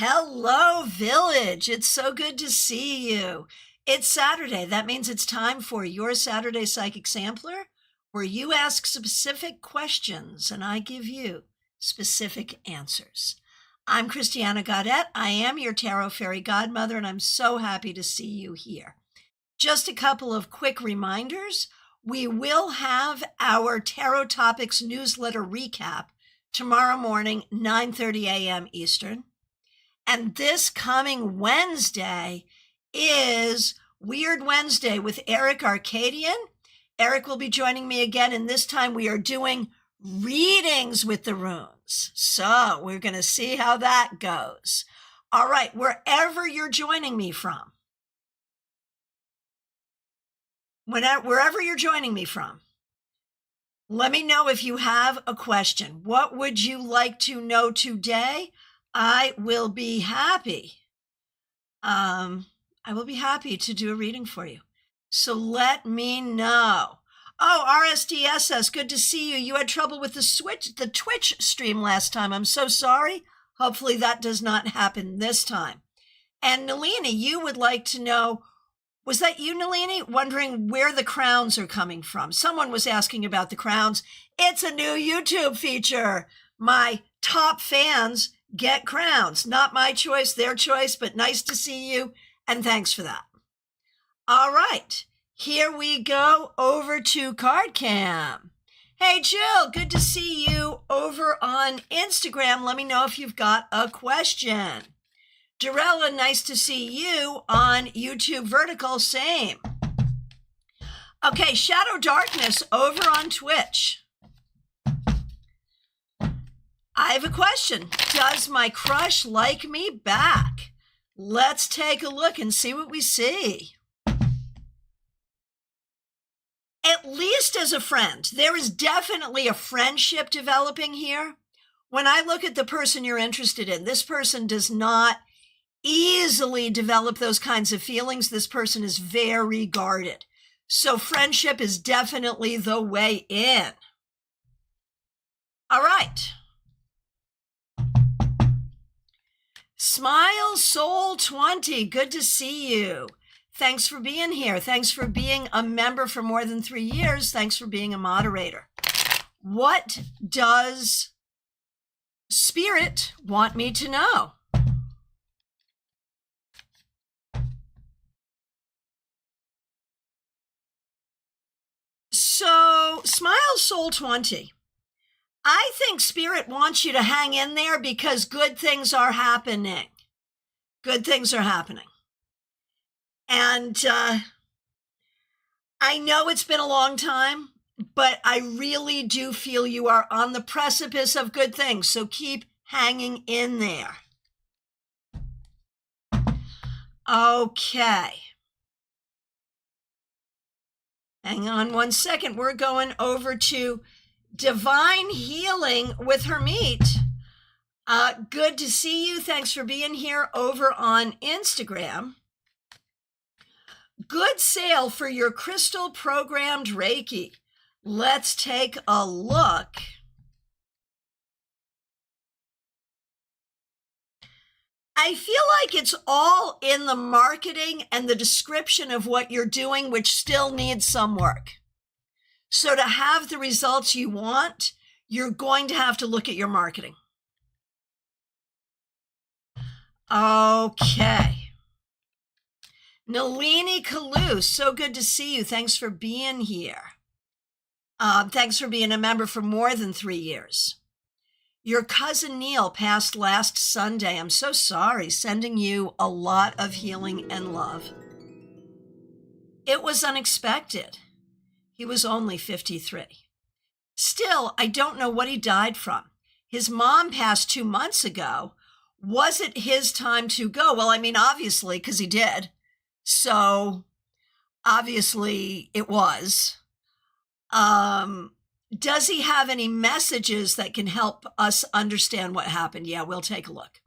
Hello, Village. It's so good to see you. It's Saturday. That means it's time for your Saturday Psychic Sampler, where you ask specific questions and I give you specific answers. I'm Christiana Gaudet. I am your Tarot Fairy Godmother, and I'm so happy to see you here. Just a couple of quick reminders. We will have our Tarot Topics newsletter recap tomorrow morning, 9:30 a.m. Eastern. And this coming Wednesday is Weird Wednesday with Eric Arcadian. Eric will be joining me again, and this time we are doing readings with the runes. So we're going to see how that goes. All right, wherever you're joining me from, wherever you're joining me from, let me know if you have a question. What would you like to know today? I will be happy. I will be happy to do a reading for you. So let me know. Oh, RSDSS, good to see you. You had trouble with the Twitch stream last time. I'm so sorry. Hopefully that does not happen this time. And Nalini, you would like to know, was that you, Nalini, wondering where the crowns are coming from? Someone was asking about the crowns. It's a new YouTube feature. My top fans get crowns. Not my choice, their choice, but nice to see you, and thanks for that. All right, here we go over to CardCam. Hey, Jill, good to see you over on Instagram. Let me know if you've got a question. Dorella, nice to see you on YouTube Vertical, same. Okay, Shadow Darkness over on Twitch. I have a question. Does my crush like me back? Let's take a look and see what we see. At least as a friend, there is definitely a friendship developing here. When I look at the person you're interested in, this person does not easily develop those kinds of feelings. This person is very guarded. So friendship is definitely the way in. All right. Smile Soul 20, good to see you. Thanks for being here. Thanks for being a member for more than 3 years. Thanks for being a moderator. What does Spirit want me to know? So, Smile Soul 20. I think Spirit wants you to hang in there because good things are happening. Good things are happening. And I know it's been a long time, but I really do feel you are on the precipice of good things. So keep hanging in there. Okay. Hang on one second. We're going over to Divine Healing with Hermite. Good to see you. Thanks for being here over on Instagram. Good sale for your crystal programmed Reiki. Let's take a look. I feel like it's all in the marketing and the description of what you're doing, which still needs some work. So to have the results you want, you're going to have to look at your marketing. Okay. Nalini Kalu, so good to see you. Thanks for being here. Thanks for being a member for more than 3 years. Your cousin Neil passed last Sunday. I'm so sorry. Sending you a lot of healing and love. It was unexpected. He was only 53. Still, I don't know what he died from. His mom passed 2 months ago. Was it his time to go? Well, I mean, obviously, because he did. So, obviously, it was. Does he have any messages that can help us understand what happened? Yeah, we'll take a look.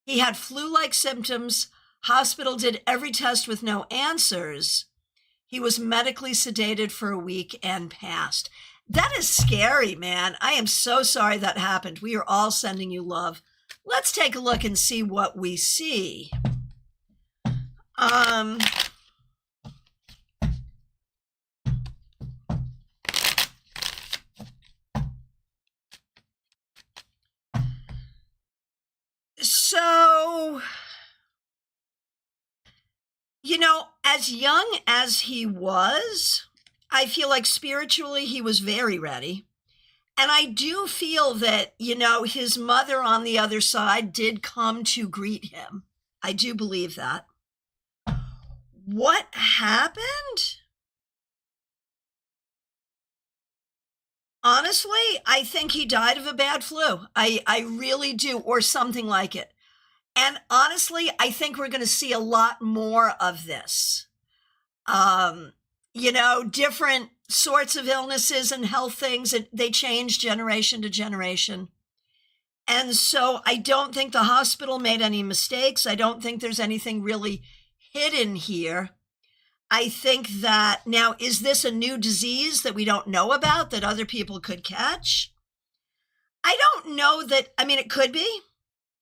He had flu-like symptoms. Hospital did every test with no answers. He was medically sedated for a week and passed. That is scary, man. I am so sorry that happened. We are all sending you love. Let's take a look and see what we see. So, you know, as young as he was, I feel like spiritually he was very ready. And I do feel that, you know, his mother on the other side did come to greet him. I do believe that. What happened? Honestly, I think he died of a bad flu. I really do, or something like it. And honestly, I think we're going to see a lot more of this. You know, different sorts of illnesses and health things, they change generation to generation. And so I don't think the hospital made any mistakes. I don't think there's anything really hidden here. I think that now, is this a new disease that we don't know about that other people could catch? I don't know that. I mean, it could be.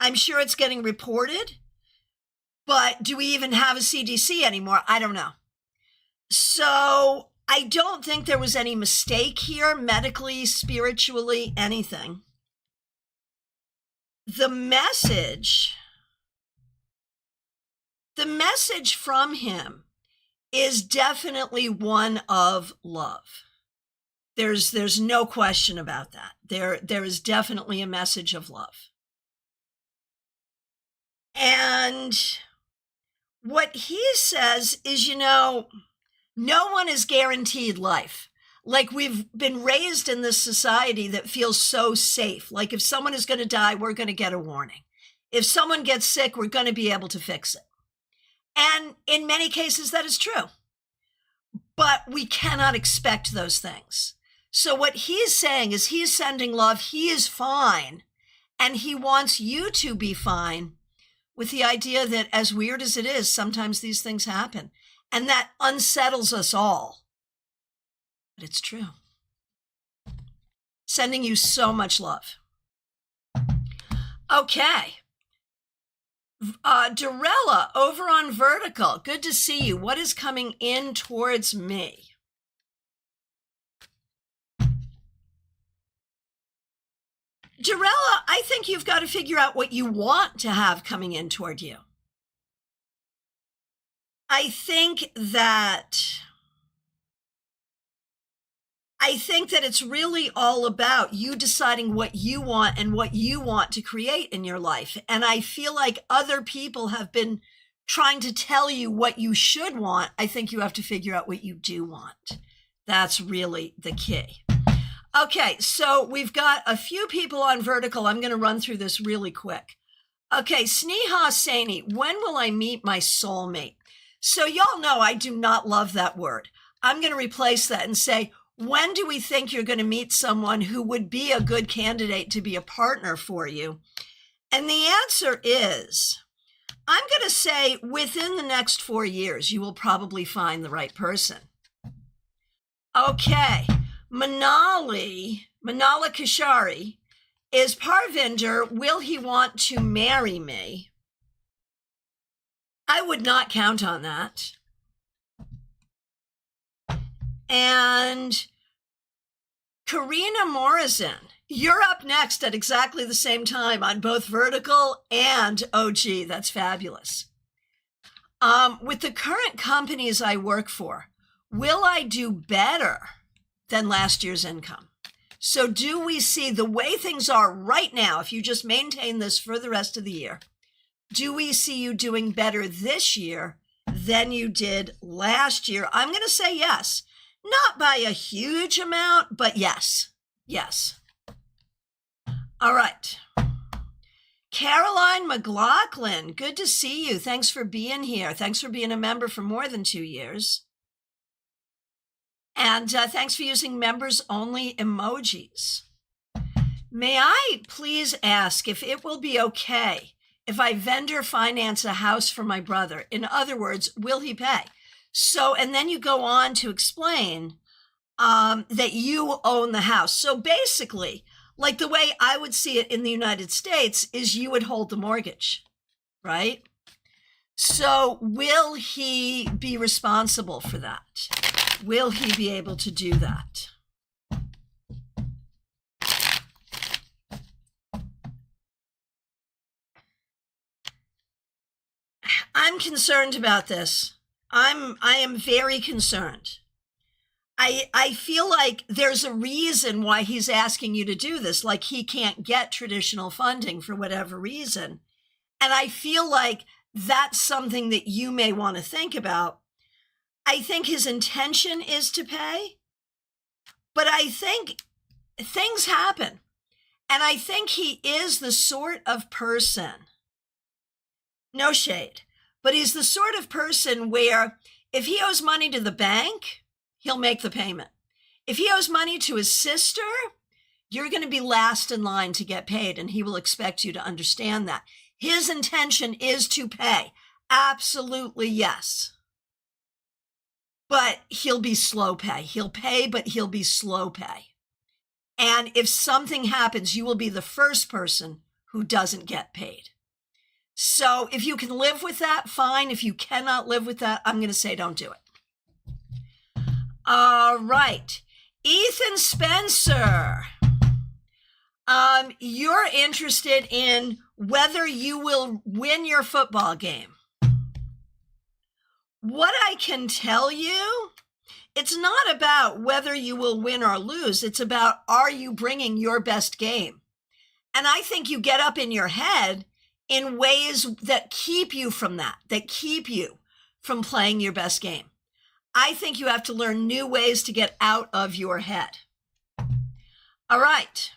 I'm sure it's getting reported. But do we even have a CDC anymore? I don't know. So I don't think there was any mistake here, medically, spiritually, anything. The message from him is definitely one of love. There's no question about that. There is definitely a message of love. And what he says is, you know, no one is guaranteed life. Like, we've been raised in this society that feels so safe. Like, if someone is going to die, we're going to get a warning. If someone gets sick, we're going to be able to fix it. And in many cases, that is true. But we cannot expect those things. So what he's saying is he's sending love. He is fine. And he wants you to be fine, with the idea that, as weird as it is, sometimes these things happen. And that unsettles us all. But it's true. Sending you so much love. Okay. Dorella, over on Vertical. Good to see you. What is coming in towards me? Dorella, I think you've got to figure out what you want to have coming in toward you. I think that it's really all about you deciding what you want and what you want to create in your life. And I feel like other people have been trying to tell you what you should want. I think you have to figure out what you do want. That's really the key. Okay, so we've got a few people on Vertical. I'm going to run through this really quick. Okay, Sneha Saini, when will I meet my soulmate? So y'all know I do not love that word. I'm going to replace that and say, when do we think you're going to meet someone who would be a good candidate to be a partner for you? And the answer is, I'm going to say within the next 4 years, you will probably find the right person. Okay, Manala Kashari is Parvinder. Will he want to marry me? I would not count on that. And Karina Morrison, you're up next at exactly the same time on both Vertical and OG. That's fabulous. With the current companies I work for, will I do better than last year's income? So do we see the way things are right now, if you just maintain this for the rest of the year, do we see you doing better this year than you did last year? I'm going to say yes. Not by a huge amount, but yes. Yes. All right. Caroline McLaughlin, good to see you. Thanks for being here. Thanks for being a member for more than 2 years. And thanks for using members-only emojis. May I please ask if it will be okay if I vendor finance a house for my brother? In other words, will he pay? So, and then you go on to explain that you own the house. So basically, Like the way I would see it in the United States is you would hold the mortgage, right? So will he be responsible for that? Will he be able to do that? I'm concerned about this. I am very concerned. I feel like there's a reason why he's asking you to do this, like he can't get traditional funding for whatever reason. And I feel like that's something that you may want to think about. I think his intention is to pay, but I think things happen. And I think he is the sort of person, no shade, but he's the sort of person where if he owes money to the bank, he'll make the payment. If he owes money to his sister, you're going to be last in line to get paid, and he will expect you to understand that. His intention is to pay. Absolutely, yes. But he'll be slow pay. He'll pay, but he'll be slow pay. And if something happens, you will be the first person who doesn't get paid. So if you can live with that, fine. If you cannot live with that, I'm going to say don't do it. All right. Ethan Spencer. You're interested in whether you will win your football game. What I can tell you, it's not about whether you will win or lose. It's about, are you bringing your best game? And I think you get up in your head in ways that keep you from that keep you from playing your best game. I think you have to learn new ways to get out of your head. All right.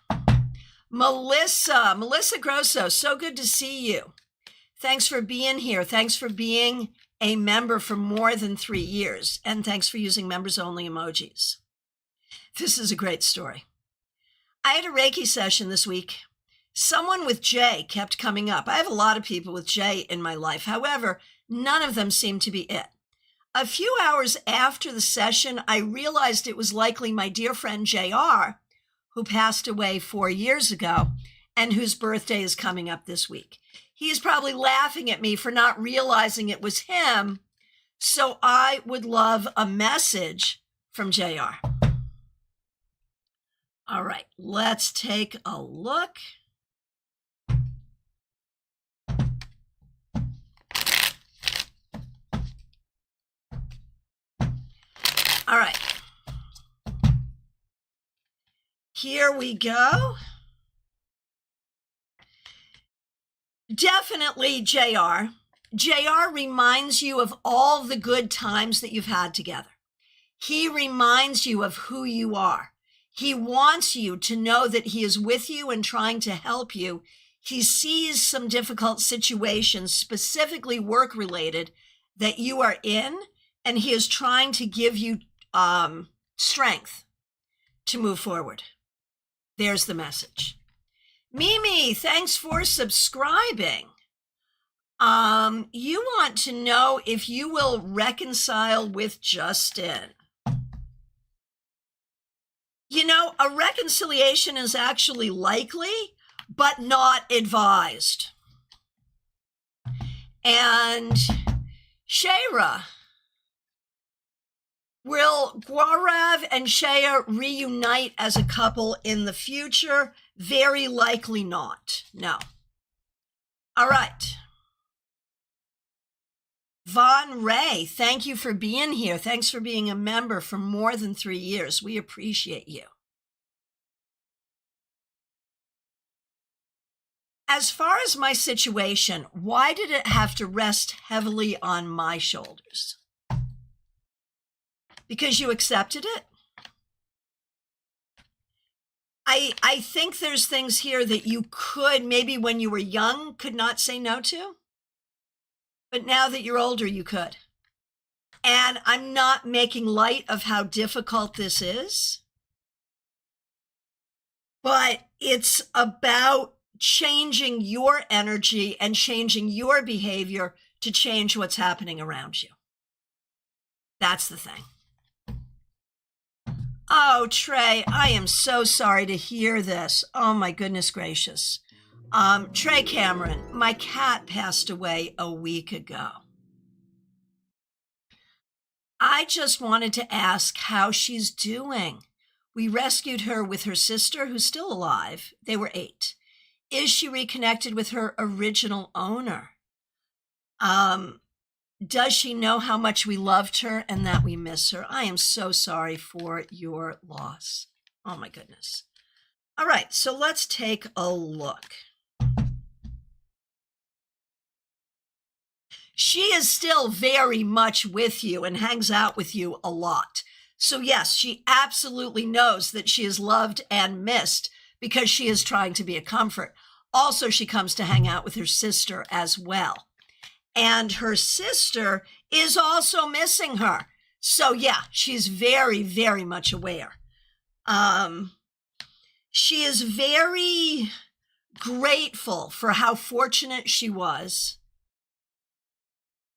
Melissa Grosso, so good to see you. Thanks for being here. Thanks for being a member for more than 3 years. And thanks for using members only emojis. This is a great story. I had a Reiki session this week. Someone with J kept coming up. I have a lot of people with J in my life. However, none of them seemed to be it. A few hours after the session, I realized it was likely my dear friend JR, who passed away 4 years ago and whose birthday is coming up this week. He's probably laughing at me for not realizing it was him. So I would love a message from JR. All right, let's take a look. All right. Here we go. Definitely JR. JR reminds you of all the good times that you've had together. He reminds you of who you are. He wants you to know that he is with you and trying to help you. He sees some difficult situations, specifically work-related, that you are in, and he is trying to give you strength to move forward. There's the message. Mimi, thanks for subscribing. You want to know if you will reconcile with Justin. You know, a reconciliation is actually likely, but not advised. And Shayra, will Gaurav and Shaya reunite as a couple in the future? Very likely not. No. All right. Von Ray, thank you for being here. Thanks for being a member for more than 3 years. We appreciate you. As far as my situation, why did it have to rest heavily on my shoulders? Because you accepted it? I think there's things here that you could, maybe when you were young, could not say no to. But now that you're older, you could. And I'm not making light of how difficult this is. But it's about changing your energy and changing your behavior to change what's happening around you. That's the thing. Oh, Trey, I am so sorry to hear this. Oh, my goodness gracious. Trey Cameron, my cat passed away a week ago. I just wanted to ask how she's doing. We rescued her with her sister, who's still alive. They were 8. Is she reconnected with her original owner? Does she know how much we loved her and that we miss her? I am so sorry for your loss. Oh my goodness. All right, so let's take a look. She is still very much with you and hangs out with you a lot. So yes, she absolutely knows that she is loved and missed because she is trying to be a comfort. Also, she comes to hang out with her sister as well. And her sister is also missing her. So yeah, she's very, very much aware. She is very grateful for how fortunate she was.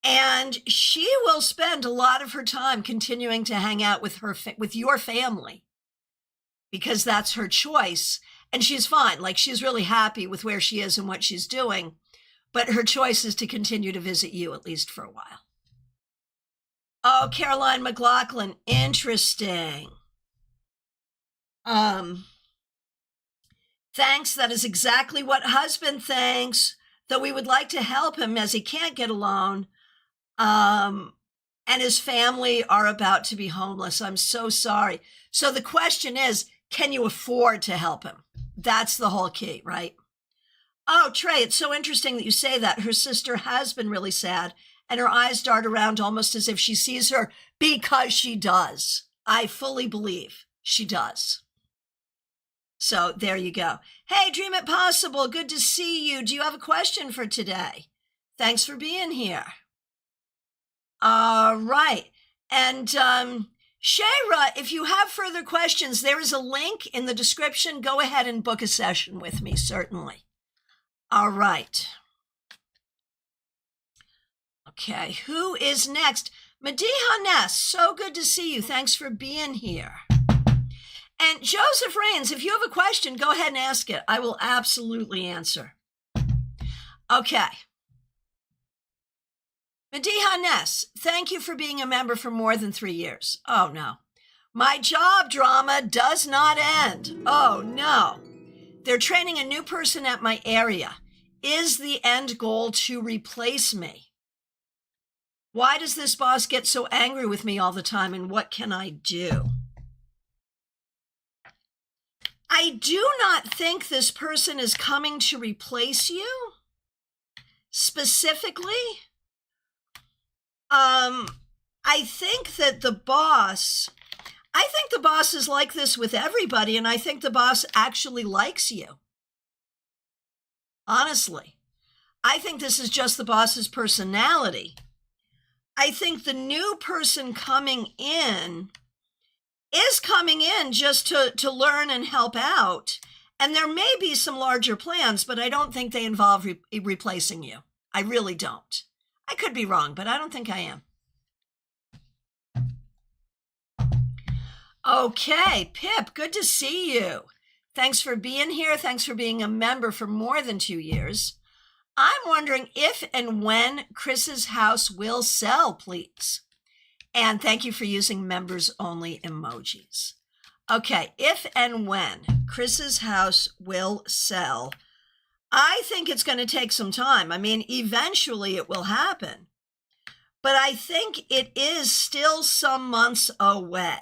And she will spend a lot of her time continuing to hang out with with your family because that's her choice. And she's fine. Like, she's really happy with where she is and what she's doing. But her choice is to continue to visit you, at least for a while. Oh, Caroline McLaughlin, interesting. Thanks, that is exactly what husband thinks, though we would like to help him as he can't get a loan. And his family are about to be homeless. I'm so sorry. So the question is, can you afford to help him? That's the whole key, right? Oh, Trey, it's so interesting that you say that. Her sister has been really sad, and her eyes dart around almost as if she sees her, because she does. I fully believe she does. So there you go. Hey, Dream It Possible, good to see you. Do you have a question for today? Thanks for being here. All right. And Shayra, if you have further questions, there is a link in the description. Go ahead and book a session with me, certainly. All right. Okay, who is next? Mediha Ness, so good to see you. Thanks for being here. And Joseph Rains, if you have a question, go ahead and ask it. I will absolutely answer. Okay. Mediha Ness, thank you for being a member for more than 3 years. Oh, no. My job drama does not end. Oh, no. They're training a new person at my area. Is the end goal to replace me? Why does this boss get so angry with me all the time, and what can I do? I do not think this person is coming to replace you specifically. I think that the boss is like this with everybody, and I think the boss actually likes you. Honestly, I think this is just the boss's personality. I think the new person coming in is coming in just to learn and help out. And there may be some larger plans, but I don't think they involve replacing you. I really don't. I could be wrong, but I don't think I am. Okay, Pip, good to see you. Thanks for being here. Thanks for being a member for more than 2 years. I'm wondering if and when Chris's house will sell, please. And thank you for using members only emojis. Okay, if and when Chris's house will sell, I think it's going to take some time. I mean, eventually it will happen. But I think it is still some months away.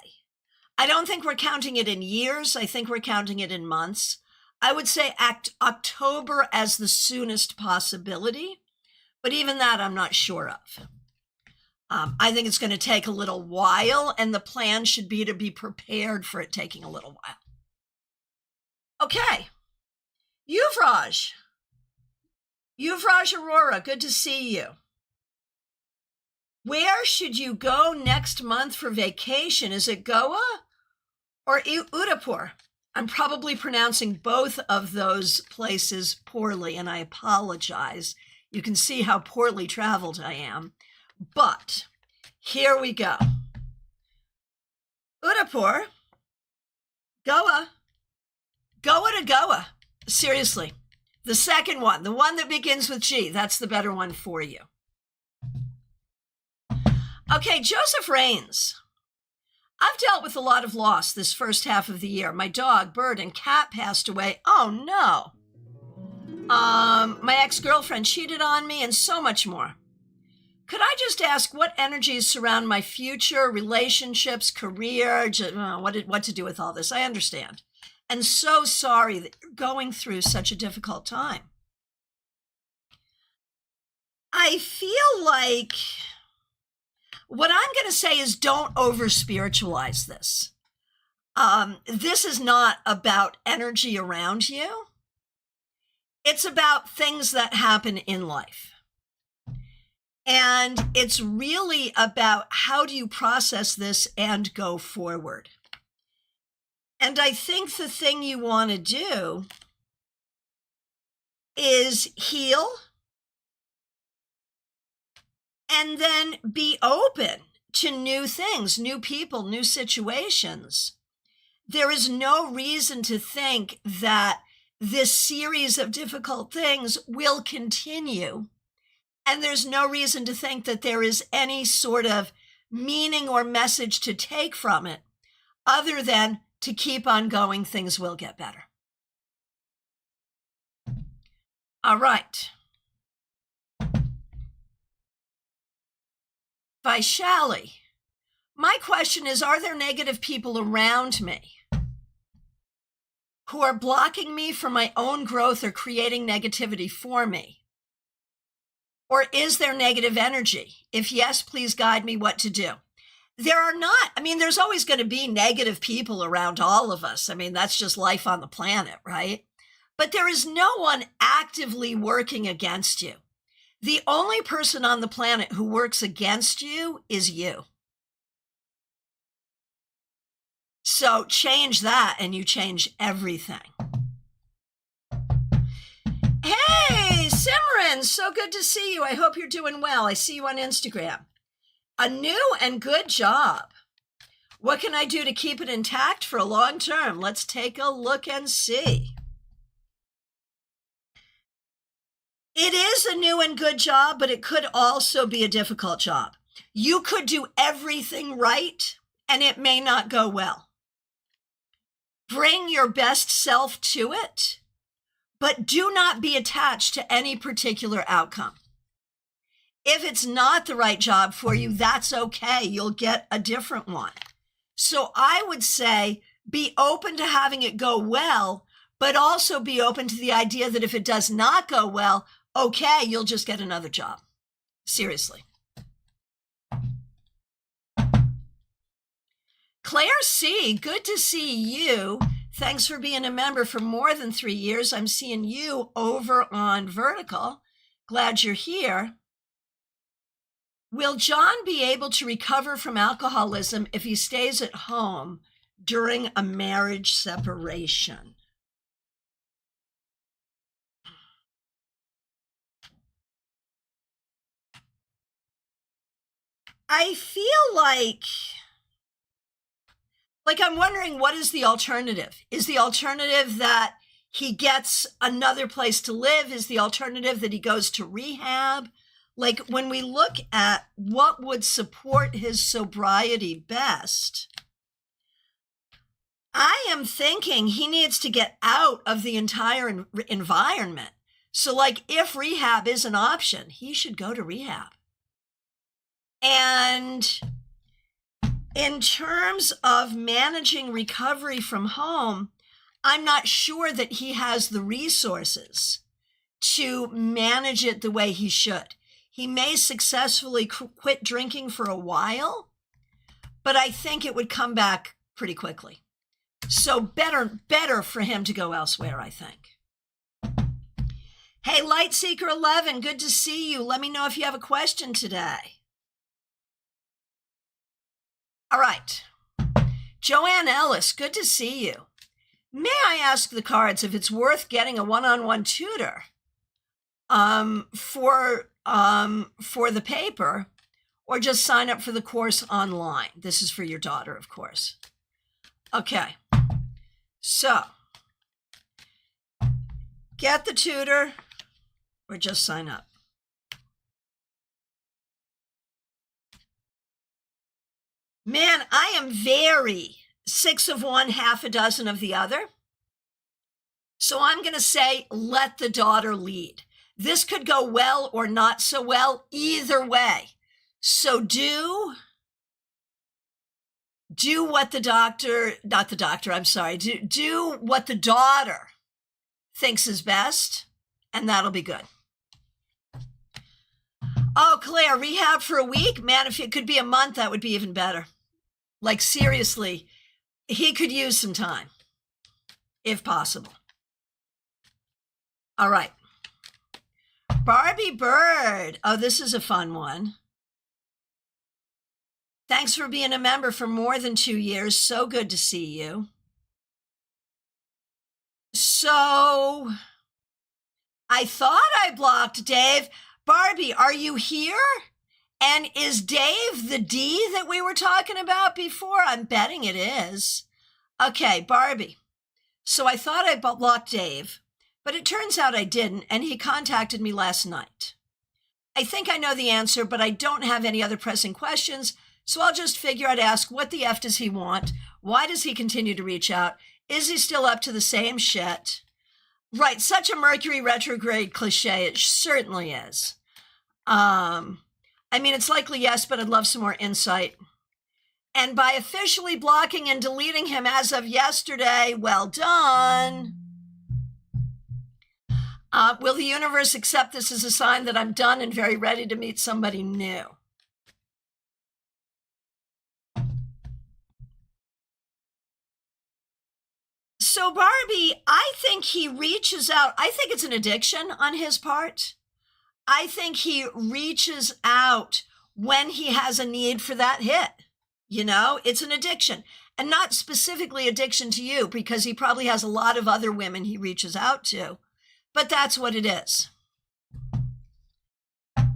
I don't think we're counting it in years. I think we're counting it in months. I would say October as the soonest possibility, but even that I'm not sure of. I think it's going to take a little while, and the plan should be to be prepared for it taking a little while. Okay. Yuvraj Aurora, good to see you. Where should you go next month for vacation? Is it Goa or Udaipur? I'm probably pronouncing both of those places poorly, and I apologize. You can see how poorly traveled I am. But here we go. Udaipur Goa. Goa to Goa. Seriously. The second one, the one that begins with G, that's the better one for you. Okay, Joseph Rains. I've dealt with a lot of loss this first half of the year. My dog, bird, and cat passed away. Oh, no. My ex-girlfriend cheated on me and so much more. Could I just ask what energies surround my future, relationships, career, what to do with all this? I understand. And so sorry that you're going through such a difficult time. I feel like what I'm going to say is don't over-spiritualize this. This is not about energy around you. It's about things that happen in life. And it's really about how do you process this and go forward. And I think the thing you want to do is heal and then be open to new things, new people, new situations. There is no reason to think that this series of difficult things will continue. And there's no reason to think that there is any sort of meaning or message to take from it other than to keep on going, things will get better. All right. Vaishali, my question is, are there negative people around me who are blocking me from my own growth or creating negativity for me? Or is there negative energy? If yes, please guide me what to do. There are not. I mean, there's always going to be negative people around all of us. I mean, that's just life on the planet, right? But there is no one actively working against you. The only person on the planet who works against you is you. So change that and you change everything. Hey, Simran, so good to see you. I hope you're doing well. I see you on Instagram. A new and good job. What can I do to keep it intact for a long term? Let's take a look and see. It is a new and good job, but it could also be a difficult job. You could do everything right, and it may not go well. Bring your best self to it, but do not be attached to any particular outcome. If it's not the right job for you, that's okay. You'll get a different one. So I would say be open to having it go well, but also be open to the idea that if it does not go well, okay, you'll just get another job. Seriously. Claire C., good to see you. Thanks for being a member for more than 3 years. I'm seeing you over on Vertical. Glad you're here. Will John be able to recover from alcoholism if he stays at home during a marriage separation? I feel like I'm wondering, what is the alternative? Is the alternative that he gets another place to live? Is the alternative that he goes to rehab? Like, when we look at what would support his sobriety best, I am thinking he needs to get out of the entire environment. So, like, if rehab is an option, he should go to rehab. And in terms of managing recovery from home, I'm not sure that he has the resources to manage it the way he should. He may successfully quit drinking for a while, but I think it would come back pretty quickly. So better for him to go elsewhere, I think. Hey, Lightseeker 11, good to see you. Let me know if you have a question today. All right. Joanne Ellis, good to see you. May I ask the cards if it's worth getting a one-on-one tutor for the paper, or just sign up for the course online? This is for your daughter, of course. Okay. So, get the tutor or just sign up. Man, I am very 6 of one, half a dozen of the other. So I'm going to say, let the daughter lead. This could go well or not so well, either way. So do what the doctor, not the doctor, I'm sorry, do what the daughter thinks is best, and that'll be good. Oh, Claire, rehab for a week? Man, if it could be a month, that would be even better. Like, seriously, he could use some time, if possible. All right. Barbie Bird. Oh, this is a fun one. Thanks for being a member for more than 2 years. So good to see you. So, I thought I blocked Dave. Barbie, are you here? And is Dave the D that we were talking about before? I'm betting it is. Okay, Barbie. So I thought I blocked Dave, but it turns out I didn't, and he contacted me last night. I think I know the answer, but I don't have any other pressing questions, so I'll just figure I'd ask, what the F does he want? Why does he continue to reach out? Is he still up to the same shit? Right, such a Mercury retrograde cliche. It certainly is. I mean, it's likely yes, but I'd love some more insight. And by officially blocking and deleting him as of yesterday, well done. Will the universe accept this as a sign that I'm done and very ready to meet somebody new? So Barbie, I think he reaches out. I think it's an addiction on his part. I think he reaches out when he has a need for that hit. You know, it's an addiction, and not specifically addiction to you, because he probably has a lot of other women he reaches out to, but that's what it is.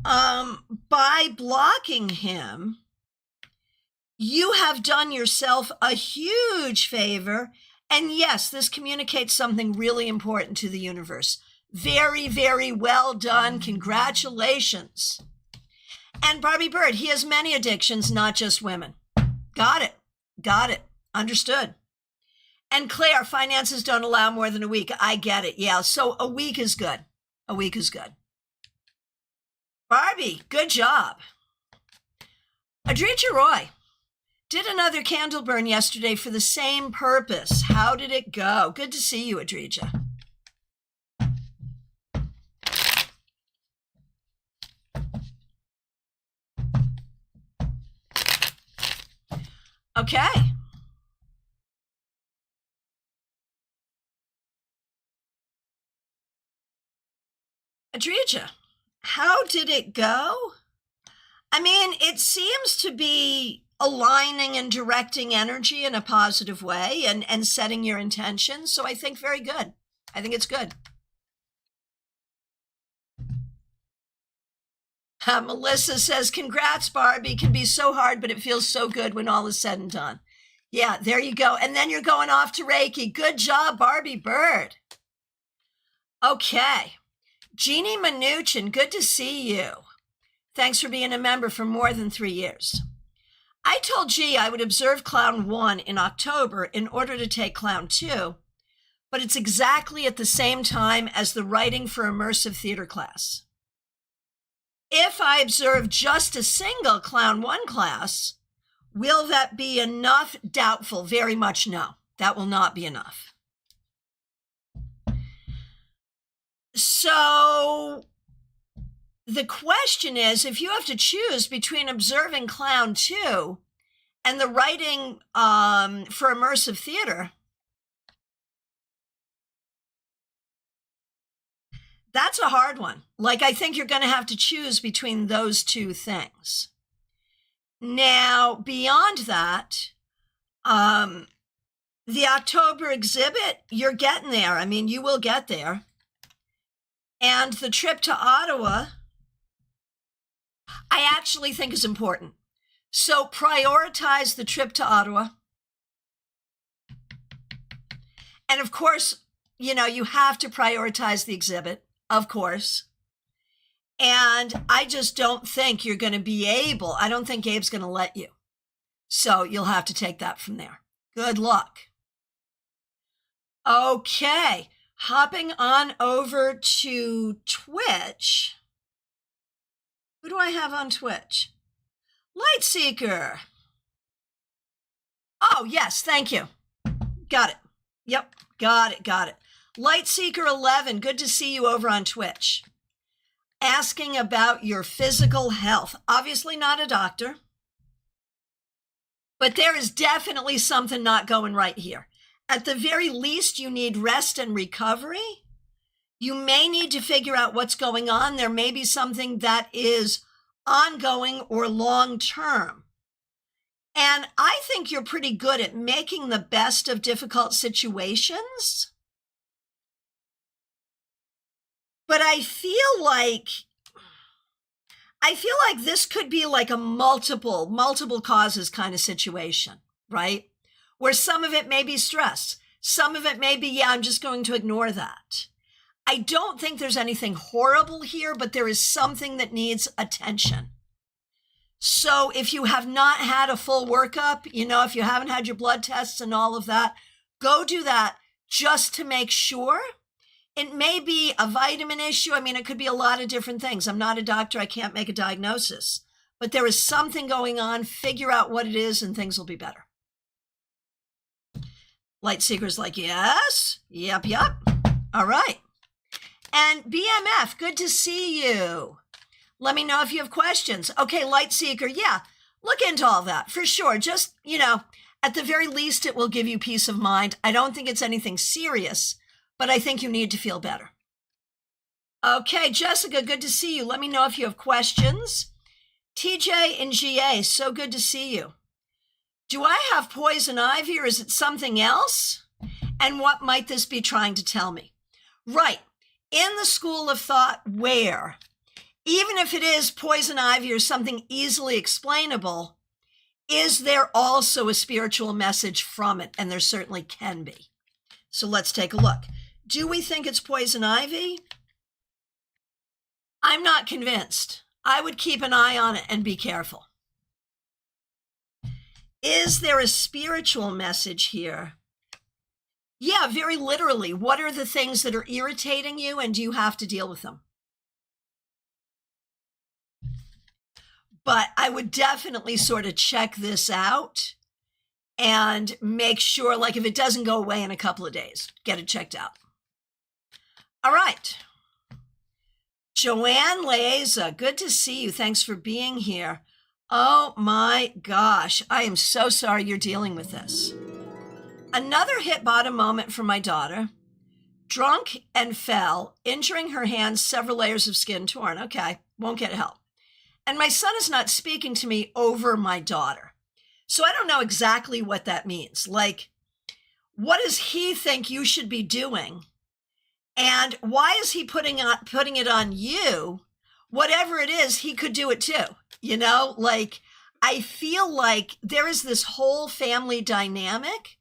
By blocking him, you have done yourself a huge favor. And yes, this communicates something really important to the universe. Very, very well done. Congratulations. And Barbie Bird, he has many addictions, not just women. Got it. Got it. Understood. And Claire, finances don't allow more than a week. I get it. Yeah. So a week is good. A week is good. Barbie, good job. Adrija Roy did another candle burn yesterday for the same purpose. How did it go? Good to see you, Adrija. Okay. Adrija, how did it go? I mean, it seems to be aligning and directing energy in a positive way and setting your intentions. So I think very good. I think it's good. Melissa says, congrats, Barbie. Can be so hard, but it feels so good when all is said and done. Yeah, there you go. And then you're going off to Reiki. Good job, Barbie Bird. Okay. Jeannie Mnuchin, good to see you. Thanks for being a member for more than 3 years. I told G I would observe Clown 1 in October in order to take Clown 2, but it's exactly at the same time as the writing for immersive theater class. If I observe just a single Clown 1 class, will that be enough? Doubtful. Very much no. That will not be enough. So the question is, if you have to choose between observing Clown 2 and the writing for immersive theater, that's a hard one. Like, I think you're going to have to choose between those two things. Now, beyond that, the October exhibit, you're getting there. I mean, you will get there. And the trip to Ottawa, I actually think is important. So prioritize the trip to Ottawa. And of course, you have to prioritize the exhibit, of course. And I just don't think you're going to be able, I don't think Gabe's going to let you. So you'll have to take that from there. Good luck. Okay, hopping on over to Twitch. Who do I have on Twitch? Lightseeker. Oh, yes, thank you. Got it. Yep, got it. Lightseeker 11, good to see you over on Twitch. Asking about your physical health. Obviously not a doctor, but there is definitely something not going right here. At the very least, you need rest and recovery. You may need to figure out what's going on. There may be something that is ongoing or long-term. And I think you're pretty good at making the best of difficult situations. But I feel like this could be like a multiple causes kind of situation, right? Where some of it may be stress. Some of it may be, I'm just going to ignore that. I don't think there's anything horrible here, but there is something that needs attention. So if you have not had a full workup, if you haven't had your blood tests and all of that, go do that just to make sure. It may be a vitamin issue. I mean, it could be a lot of different things. I'm not a doctor. I can't make a diagnosis. But there is something going on. Figure out what it is and things will be better. Lightseeker's like, yes. Yep. All right. And BMF, good to see you. Let me know if you have questions. Okay, Lightseeker, yeah, look into all that for sure. Just, at the very least, it will give you peace of mind. I don't think it's anything serious, but I think you need to feel better. Okay, Jessica, good to see you. Let me know if you have questions. TJ and GA, so good to see you. Do I have poison ivy or is it something else? And what might this be trying to tell me? Right, in the school of thought where, even if it is poison ivy or something easily explainable, is there also a spiritual message from it? And there certainly can be. So let's take a look. Do we think it's poison ivy? I'm not convinced. I would keep an eye on it and be careful. Is there a spiritual message here? Yeah, very literally. What are the things that are irritating you and do you have to deal with them? But I would definitely sort of check this out and make sure, like if it doesn't go away in a couple of days, get it checked out. All right. Joanne Laeza, good to see you. Thanks for being here. Oh my gosh, I am so sorry you're dealing with this. Another hit bottom moment for my daughter. Drunk and fell, injuring her hands, several layers of skin torn. Okay, won't get help. And my son is not speaking to me over my daughter. So I don't know exactly what that means. Like, what does he think you should be doing? And why is he putting it on you? Whatever it is, he could do it too. Like, I feel like there is this whole family dynamic,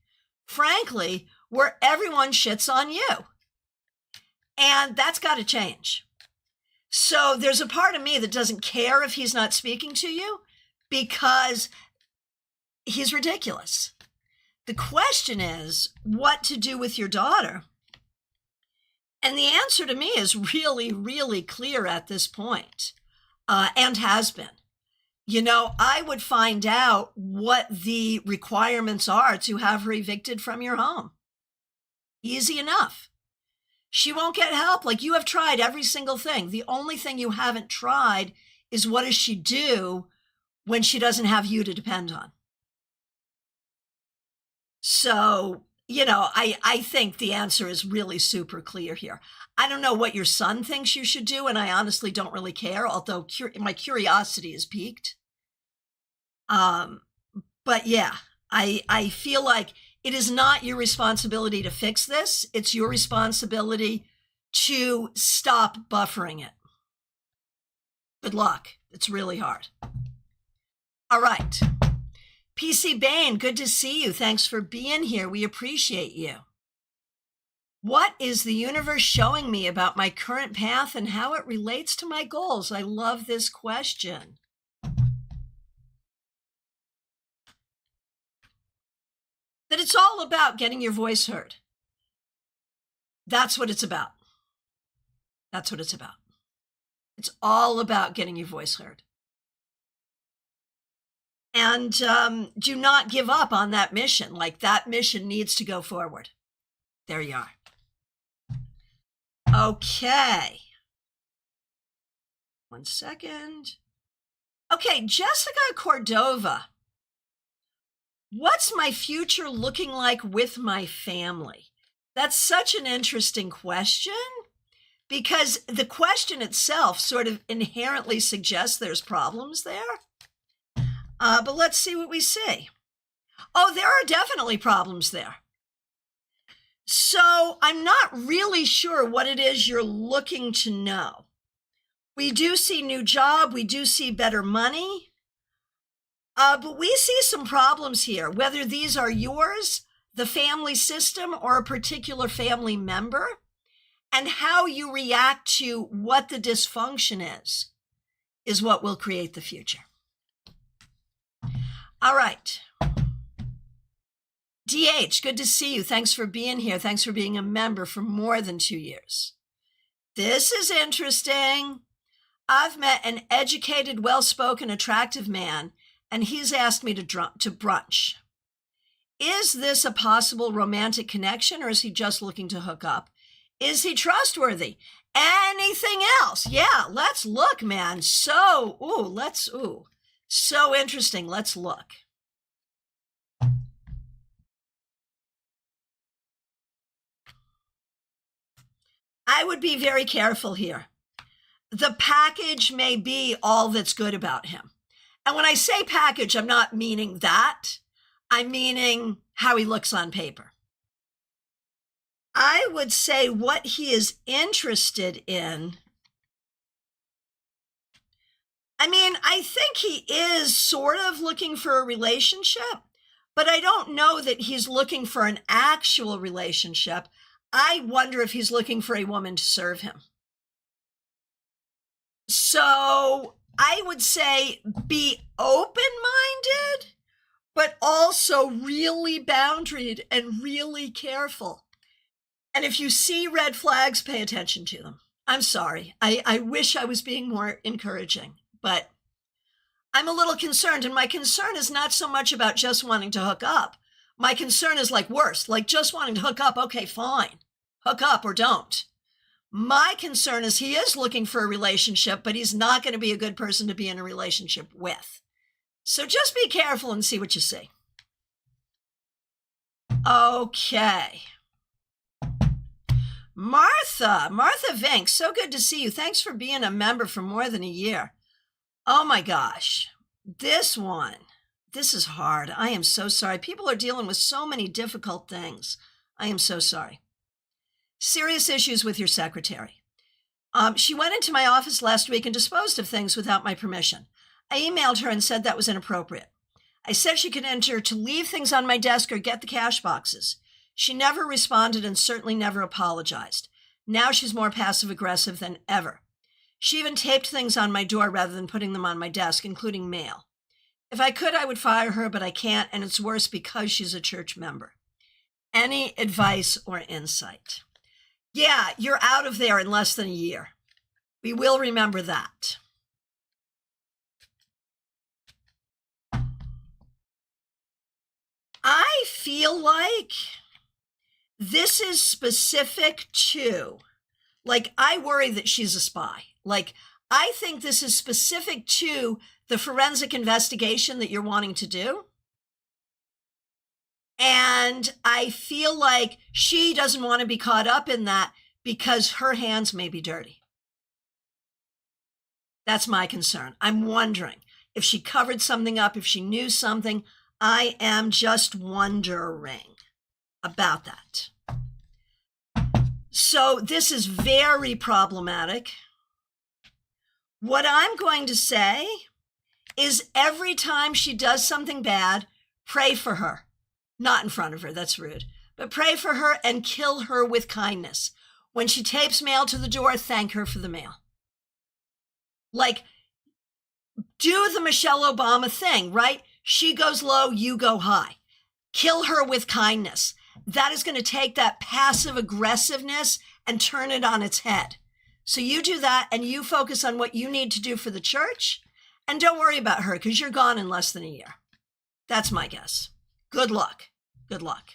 frankly, where everyone shits on you. And that's got to change. So there's a part of me that doesn't care if he's not speaking to you because he's ridiculous. The question is what to do with your daughter. And the answer to me is really, really clear at this point, and has been. I would find out what the requirements are to have her evicted from your home. Easy enough. She won't get help. Like, you have tried every single thing. The only thing you haven't tried is what does she do when she doesn't have you to depend on? So, I think the answer is really super clear here. I don't know what your son thinks you should do, and I honestly don't really care, although my curiosity is piqued. But yeah, I feel like it is not your responsibility to fix this. It's your responsibility to stop buffering it. Good luck. It's really hard. All right. PC Bain, good to see you. Thanks for being here. We appreciate you. What is the universe showing me about my current path and how it relates to my goals? I love this question. That it's all about getting your voice heard. That's what it's about. That's what it's about. It's all about getting your voice heard. And do not give up on that mission. Like, that mission needs to go forward. There you are. Okay. One second. Okay, Jessica Cordova. What's my future looking like with my family? That's such an interesting question, because the question itself sort of inherently suggests there's problems there. But let's see what we see. Oh, there are definitely problems there. So I'm not really sure what it is you're looking to know. We do see new job. We do see better money. But we see some problems here, whether these are yours, the family system, or a particular family member, and how you react to what the dysfunction is what will create the future. All right. DH, good to see you. Thanks for being here. Thanks for being a member for more than 2 years. This is interesting. I've met an educated, well-spoken, attractive man, and he's asked me to brunch. Is this a possible romantic connection, or is he just looking to hook up? Is he trustworthy? Anything else? Yeah, let's look, man. So interesting. Let's look. I would be very careful here. The package may be all that's good about him. And when I say package, I'm not meaning that. I'm meaning how he looks on paper. I would say what he is interested in. I mean, I think he is sort of looking for a relationship, but I don't know that he's looking for an actual relationship. I wonder if he's looking for a woman to serve him. So I would say be open-minded, but also really boundaried and really careful. And if you see red flags, pay attention to them. I'm sorry. I wish I was being more encouraging, but I'm a little concerned. And my concern is not so much about just wanting to hook up. My concern is like worse, like just wanting to hook up. Okay, fine. Hook up or don't. My concern is he is looking for a relationship, but he's not going to be a good person to be in a relationship with. So just be careful and see what you see. Okay. Martha Vink, so good to see you. Thanks for being a member for more than a year. Oh my gosh, this is hard. I am so sorry. People are dealing with so many difficult things. I am so sorry. Serious issues with your secretary. She went into my office last week and disposed of things without my permission. I emailed her and said that was inappropriate. I said she could enter to leave things on my desk or get the cash boxes. She never responded and certainly never apologized. Now she's more passive-aggressive than ever. She even taped things on my door rather than putting them on my desk, including mail. If I could, I would fire her, but I can't, and it's worse because she's a church member. Any advice or insight? Yeah, you're out of there in less than a year. We will remember that. I feel like this is specific to, like, I worry that she's a spy. Like, I think this is specific to the forensic investigation that you're wanting to do. And I feel like she doesn't want to be caught up in that because her hands may be dirty. That's my concern. I'm wondering if she covered something up, if she knew something. I am just wondering about that. So this is very problematic. What I'm going to say is every time she does something bad, pray for her. Not in front of her, that's rude. but pray for her and kill her with kindness. When she tapes mail to the door, thank her for the mail. Like, do the Michelle Obama thing, right? She goes low, you go high. Kill her with kindness. That is going to take that passive aggressiveness and turn it on its head. So you do that and you focus on what you need to do for the church, and don't worry about her because you're gone in less than a year. That's my guess. Good luck. Good luck.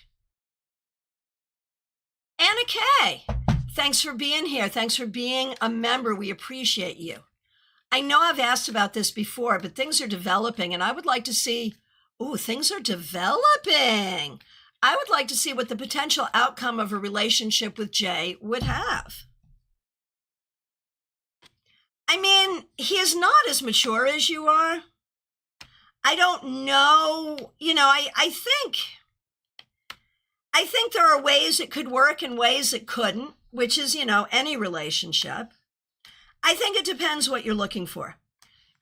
Anna Kay, thanks for being here. Thanks for being a member. We appreciate you. I know I've asked about this before, but things are developing and I would like to see, things are developing. I would like to see what the potential outcome of a relationship with Jay would have. I mean, he is not as mature as you are. I don't know. I think there are ways it could work and ways it couldn't, which is, any relationship. I think it depends what you're looking for.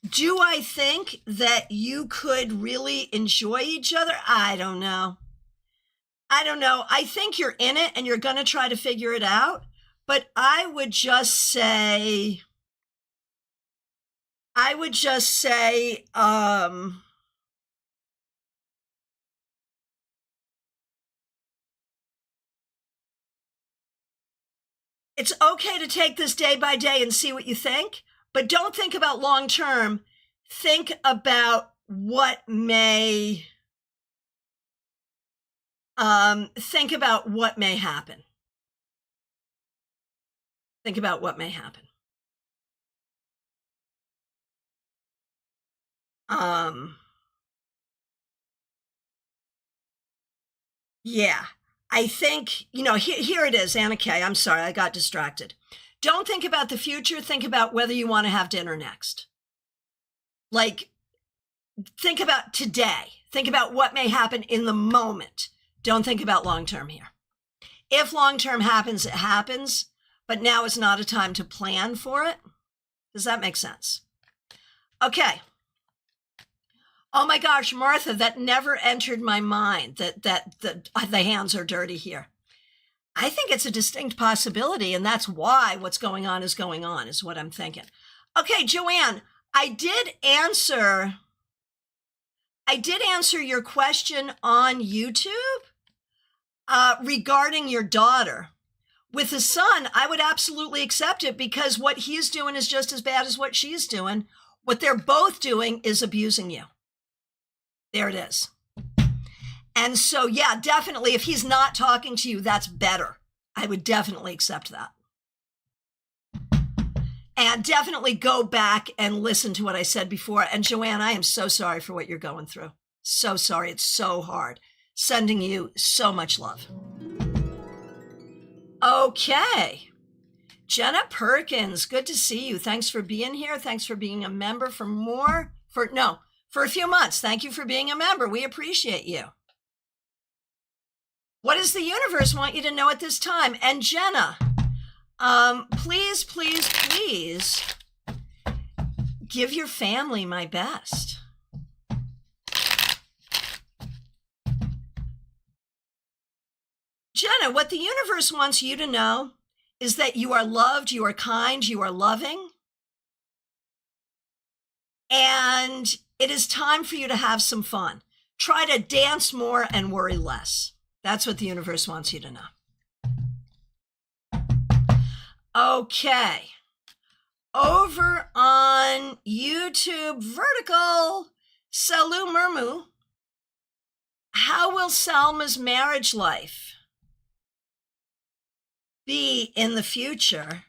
Do I think that you could really enjoy each other? I don't know. I think you're in it and you're going to try to figure it out. But I would just say, it's okay to take this day by day and see what you think, but don't think about long term. Think about what may happen. Think about what may happen. Yeah. I think, here it is, Anna Kay. I'm sorry, I got distracted. Don't think about the future. Think about whether you want to have dinner next. Like, think about today. Think about what may happen in the moment. Don't think about long-term here. If long-term happens, it happens, but now is not a time to plan for it. Does that make sense? Okay. Oh my gosh, Martha, that never entered my mind that the hands are dirty here. I think it's a distinct possibility, and that's why what's going on is what I'm thinking. Okay, Joanne, I did answer your question on YouTube regarding your daughter. With the son, I would absolutely accept it because what he's doing is just as bad as what she's doing. What they're both doing is abusing you. There it is. And so, yeah, definitely, if he's not talking to you, that's better. I would definitely accept that. And definitely go back and listen to what I said before. And Joanne, I am so sorry for what you're going through. So sorry. It's so hard. Sending you so much love. Okay. Jenna Perkins, good to see you. Thanks for being here. Thanks for being a member for a few months. Thank you for being a member. We appreciate you. What does the universe want you to know at this time? And Jenna, please, please, please give your family my best. Jenna, what the universe wants you to know is that you are loved, you are kind, you are loving. And it is time for you to have some fun. Try to dance more and worry less. That's what the universe wants you to know. Okay. Over on YouTube Vertical, Salu Murmu. How will Salma's marriage life be in the future?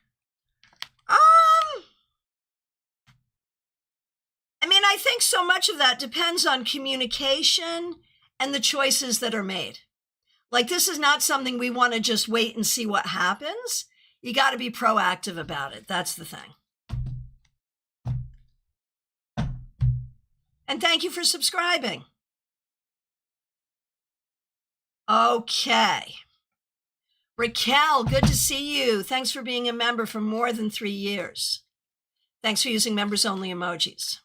I think so much of that depends on communication and the choices that are made. Like, this is not something we want to just wait and see what happens. You got to be proactive about it. That's the thing. And thank you for subscribing. Okay. Raquel, good to see you. Thanks for being a member for more than 3 years. Thanks for using members only emojis.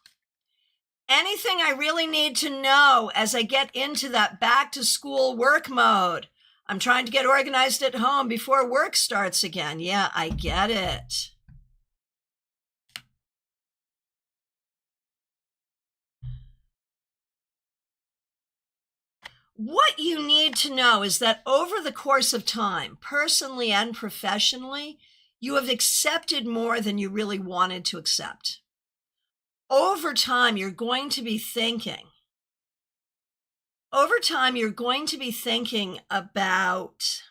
Anything I really need to know as I get into that back to school work mode? I'm trying to get organized at home before work starts again. Yeah, I get it. What you need to know is that over the course of time, personally and professionally, you have accepted more than you really wanted to accept. Over time, you're going to be thinking about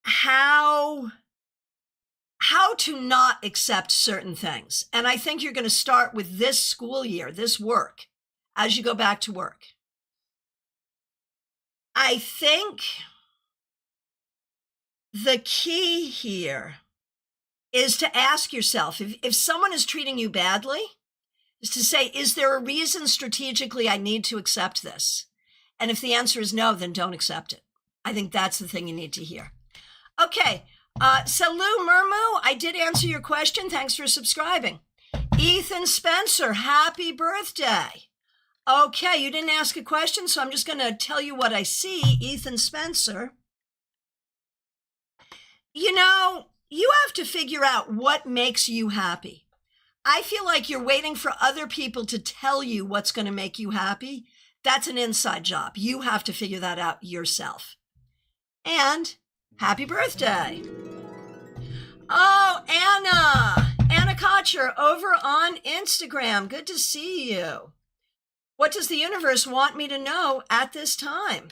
how to not accept certain things. And I think you're going to start with this school year, this work, as you go back to work. I think the key here is to ask yourself, if someone is treating you badly, is to say, is there a reason strategically I need to accept this? And if the answer is no, then don't accept it. I think that's the thing you need to hear. Okay, Salut Murmu, I did answer your question. Thanks for subscribing. Ethan Spencer, happy birthday. Okay, you didn't ask a question, so I'm just going to tell you what I see. Ethan Spencer. You know, you have to figure out what makes you happy. I feel like you're waiting for other people to tell you what's going to make you happy. That's an inside job. You have to figure that out yourself. And happy birthday. Oh, Anna Kocher over on Instagram. Good to see you. What does the universe want me to know at this time?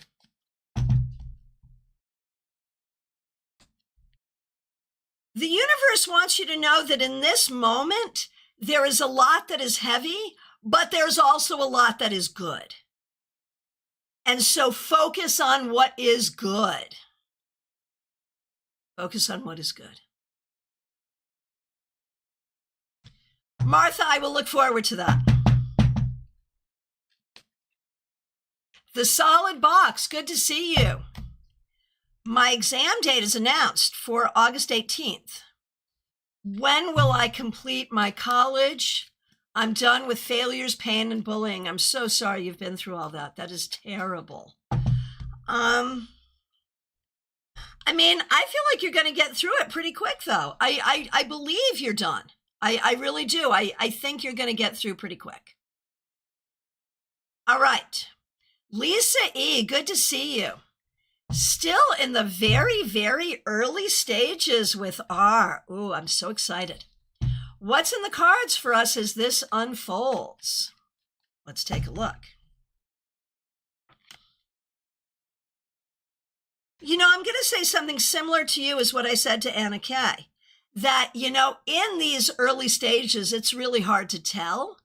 The universe wants you to know that in this moment, there is a lot that is heavy, but there's also a lot that is good. And so focus on what is good. Focus on what is good. Martha, I will look forward to that. The Solid Box, good to see you. My exam date is announced for August 18th. When will I complete my college? I'm done with failures, pain, and bullying. I'm so sorry you've been through all that. That is terrible. I mean, I feel like you're going to get through it pretty quick, though. I believe you're done. I really do. I think you're going to get through pretty quick. All right. Lisa E., good to see you. Still in the very, very early stages with R. Ooh, I'm so excited. What's in the cards for us as this unfolds? Let's take a look. You know, I'm going to say something similar to you as what I said to Anna Kay. That, you know, in these early stages, it's really hard to tell.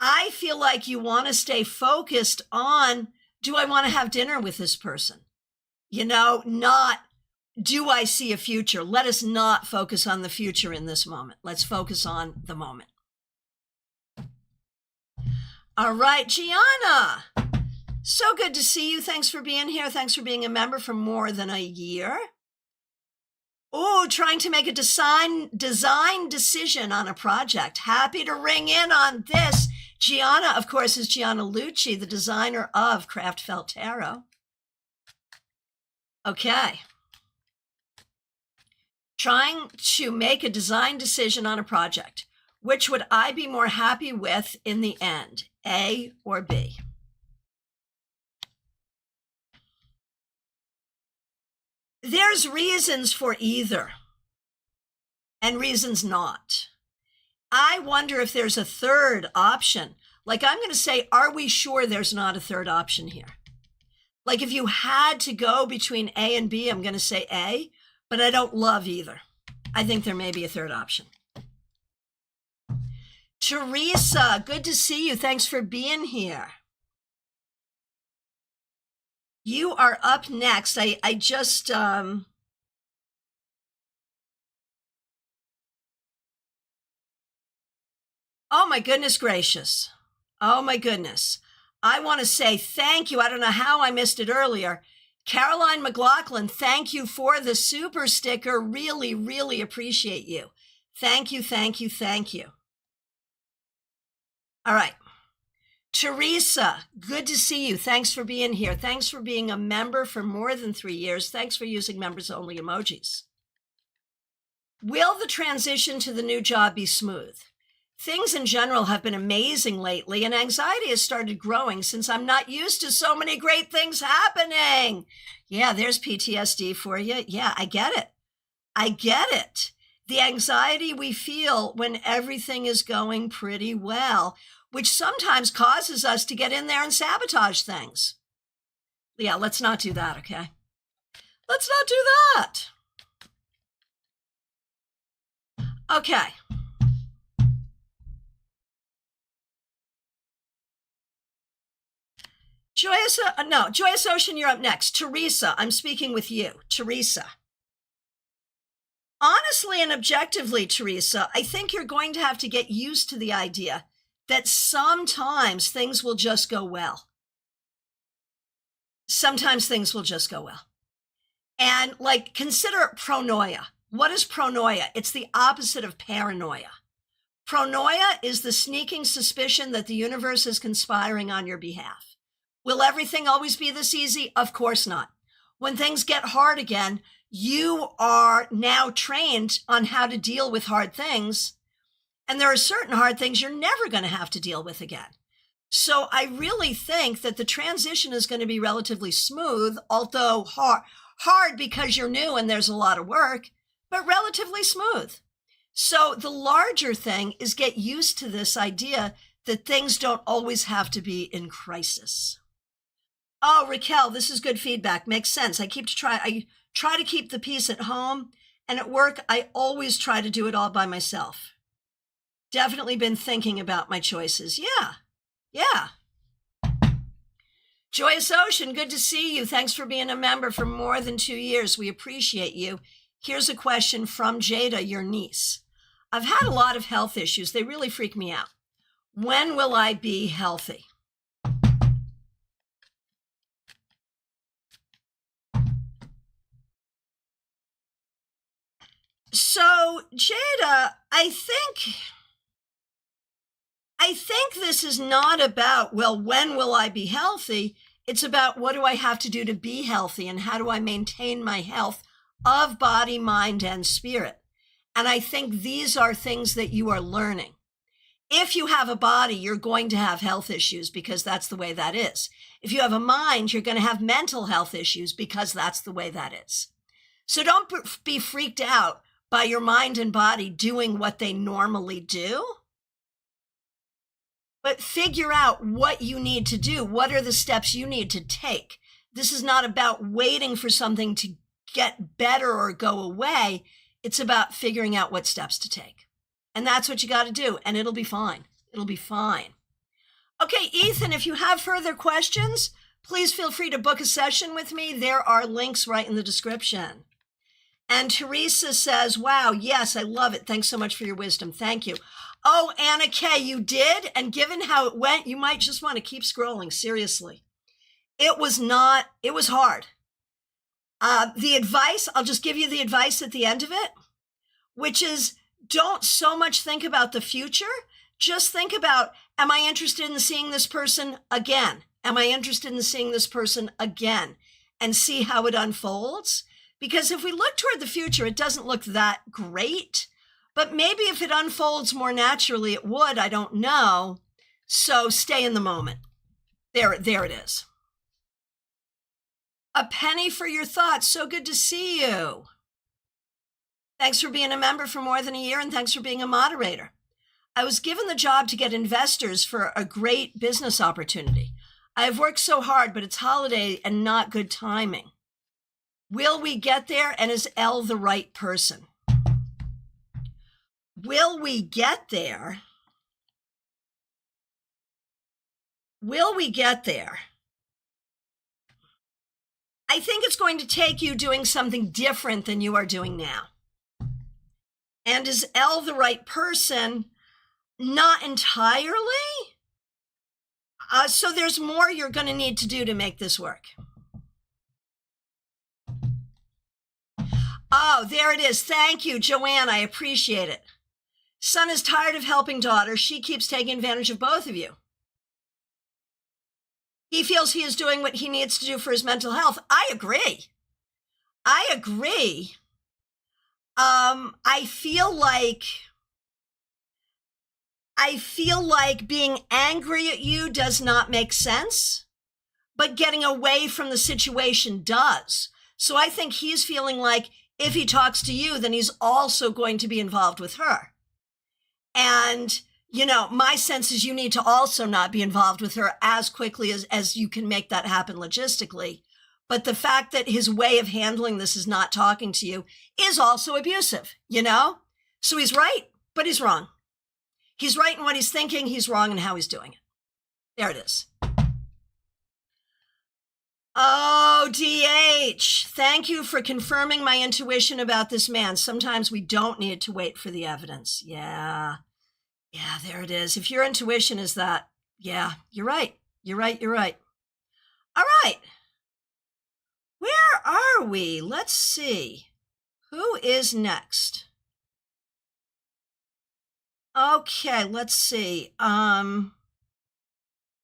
I feel like you want to stay focused on, do I want to have dinner with this person? You know, not, do I see a future? Let us not focus on the future in this moment. Let's focus on the moment. All right, Gianna. So good to see you. Thanks for being here. Thanks for being a member for more than a year. Oh, trying to make a design decision on a project. Happy to ring in on this. Gianna, of course, is Gianna Lucci, the designer of Craft Felt Tarot. Okay. Trying to make a design decision on a project. Which would I be more happy with in the end, A or B? There's reasons for either and reasons not. I wonder if there's a third option. Like, I'm going to say, are we sure there's not a third option here? Like, if you had to go between A and B, I'm going to say A, but I don't love either. I think there may be a third option. Teresa, good to see you. Thanks for being here. You are up next. I just, oh my goodness gracious. Oh my goodness. I want to say thank you. I don't know how I missed it earlier. Caroline McLaughlin, thank you for the super sticker. Really, really appreciate you. Thank you, thank you, thank you. All right. Teresa, good to see you. Thanks for being here. Thanks for being a member for more than 3 years. Thanks for using members only emojis. Will the transition to the new job be smooth? Things in general have been amazing lately, and anxiety has started growing since I'm not used to so many great things happening. Yeah, there's PTSD for you. Yeah, I get it. I get it. The anxiety we feel when everything is going pretty well, which sometimes causes us to get in there and sabotage things. Yeah, let's not do that, okay? Let's not do that. Okay. Joyous Ocean, you're up next. Teresa, I'm speaking with you. Teresa. Honestly and objectively, Teresa, I think you're going to have to get used to the idea that sometimes things will just go well. Sometimes things will just go well. And consider pronoia. What is pronoia? It's the opposite of paranoia. Pronoia is the sneaking suspicion that the universe is conspiring on your behalf. Will everything always be this easy? Of course not. When things get hard again, you are now trained on how to deal with hard things. And there are certain hard things you're never going to have to deal with again. So I really think that the transition is going to be relatively smooth, although hard because you're new and there's a lot of work, but relatively smooth. So the larger thing is get used to this idea that things don't always have to be in crisis. Oh, Raquel, this is good feedback. Makes sense. I try to keep the peace at home, and at work, I always try to do it all by myself. Definitely been thinking about my choices. Yeah. Joyous Ocean, good to see you. Thanks for being a member for more than 2 years. We appreciate you. Here's a question from Jada, your niece. I've had a lot of health issues. They really freak me out. When will I be healthy? So, Jada, I think this is not about, well, when will I be healthy? It's about what do I have to do to be healthy and how do I maintain my health of body, mind, and spirit. And I think these are things that you are learning. If you have a body, you're going to have health issues because that's the way that is. If you have a mind, you're going to have mental health issues because that's the way that is. So don't be freaked out by your mind and body doing what they normally do. But figure out what you need to do. What are the steps you need to take? This is not about waiting for something to get better or go away. It's about figuring out what steps to take. And that's what you got to do. And it'll be fine. It'll be fine. Okay, Ethan, if you have further questions, please feel free to book a session with me. There are links right in the description. And Teresa says, wow, yes, I love it. Thanks so much for your wisdom. Thank you. Oh, Anna K, you did? And given how it went, you might just want to keep scrolling. Seriously. It was hard. The advice, I'll just give you the advice at the end of it, which is don't so much think about the future. Just think about, am I interested in seeing this person again? Am I interested in seeing this person again? And see how it unfolds. Because if we look toward the future, it doesn't look that great. But maybe if it unfolds more naturally, it would. I don't know. So stay in the moment. There it is. A penny for your thoughts. So good to see you. Thanks for being a member for more than a year, and thanks for being a moderator. I was given the job to get investors for a great business opportunity. I have worked so hard, but it's holiday and not good timing. Will we get there? And is Elle the right person? Will we get there? Will we get there? I think it's going to take you doing something different than you are doing now. And is Elle the right person? Not entirely. So there's more you're going to need to do to make this work. Oh, there it is. Thank you, Joanne. I appreciate it. Son is tired of helping daughter. She keeps taking advantage of both of you. He feels he is doing what he needs to do for his mental health. I agree. I feel like being angry at you does not make sense, but getting away from the situation does. So I think he's feeling like if he talks to you, then he's also going to be involved with her. And, my sense is you need to also not be involved with her as quickly as you can make that happen logistically. But the fact that his way of handling this is not talking to you is also abusive, So he's right, but he's wrong. He's right in what he's thinking. He's wrong in how he's doing it. There it is. Oh, DH, thank you for confirming my intuition about this man. Sometimes we don't need to wait for the evidence. Yeah, there it is. If your intuition is that, yeah, you're right. You're right. All right. Where are we? Let's see. Who is next? Okay, let's see.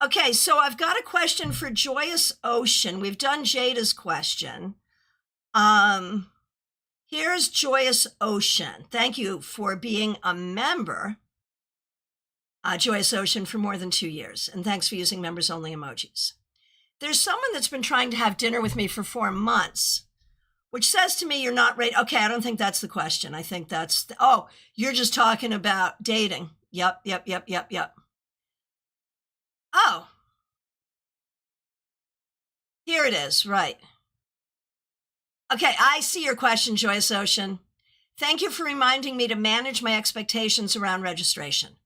Okay, so I've got a question for Joyous Ocean. We've done Jada's question. Here's Joyous Ocean. Thank you for being a member, Joyous Ocean, for more than 2 years. And thanks for using members only emojis. There's someone that's been trying to have dinner with me for 4 months, which says to me, you're not ready. Okay, I don't think that's the question. I think that's, you're just talking about dating. Yep. Oh, here it is, right. Okay, I see your question, Joyous Ocean. Thank you for reminding me to manage my expectations around registration.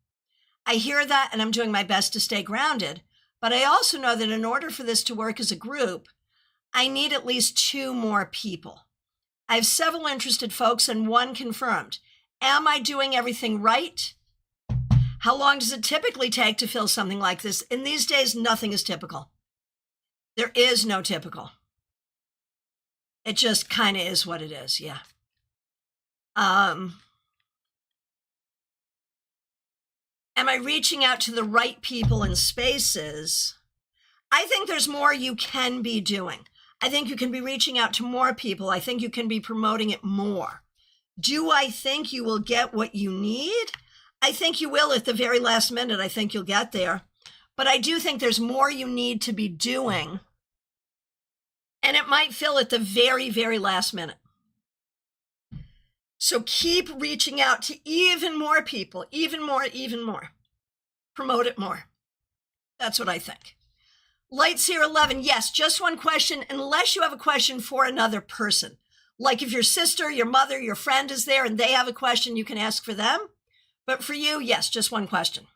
I hear that, and I'm doing my best to stay grounded, but I also know that in order for this to work as a group, I need at least 2 more people. I have several interested folks and 1 confirmed. Am I doing everything right? How long does it typically take to fill something like this? In these days, nothing is typical. There is no typical. It just kind of is what it is, yeah. Am I reaching out to the right people and spaces? I think there's more you can be doing. I think you can be reaching out to more people. I think you can be promoting it more. Do I think you will get what you need? I think you will at the very last minute. I think you'll get there. But I do think there's more you need to be doing. And it might fill at the very, very last minute. So keep reaching out to even more people, even more. Promote it more. That's what I think. Lights here 11. Yes, just 1 question, unless you have a question for another person. Like if your sister, your mother, your friend is there and they have a question, you can ask for them. But for you, yes, just 1 question.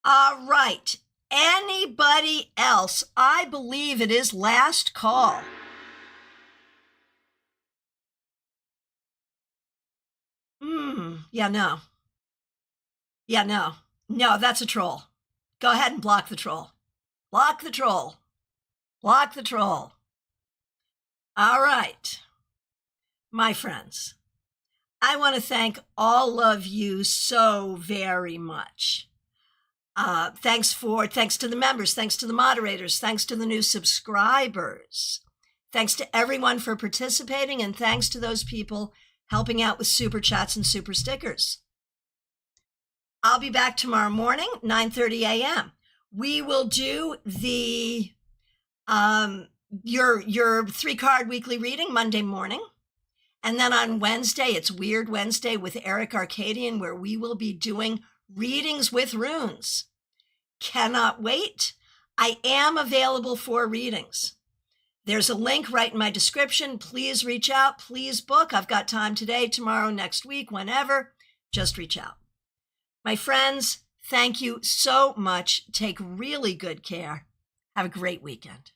All right. Anybody else? I believe it is last call. No, that's a troll. Go ahead and block the troll. Block the troll. All right. My friends, I want to thank all of you so very much. Thanks to the members, thanks to the moderators, thanks to the new subscribers, thanks to everyone for participating, and thanks to those people helping out with super chats and super stickers. I'll be back tomorrow morning, 9:30 a.m. We will do the your 3-card weekly reading Monday morning. And then on Wednesday, it's Weird Wednesday with Eric Arcadian, where we will be doing readings with runes. Cannot wait. I am available for readings. There's a link right in my description. Please reach out. Please book. I've got time today, tomorrow, next week, whenever. Just reach out. My friends, thank you so much. Take really good care. Have a great weekend.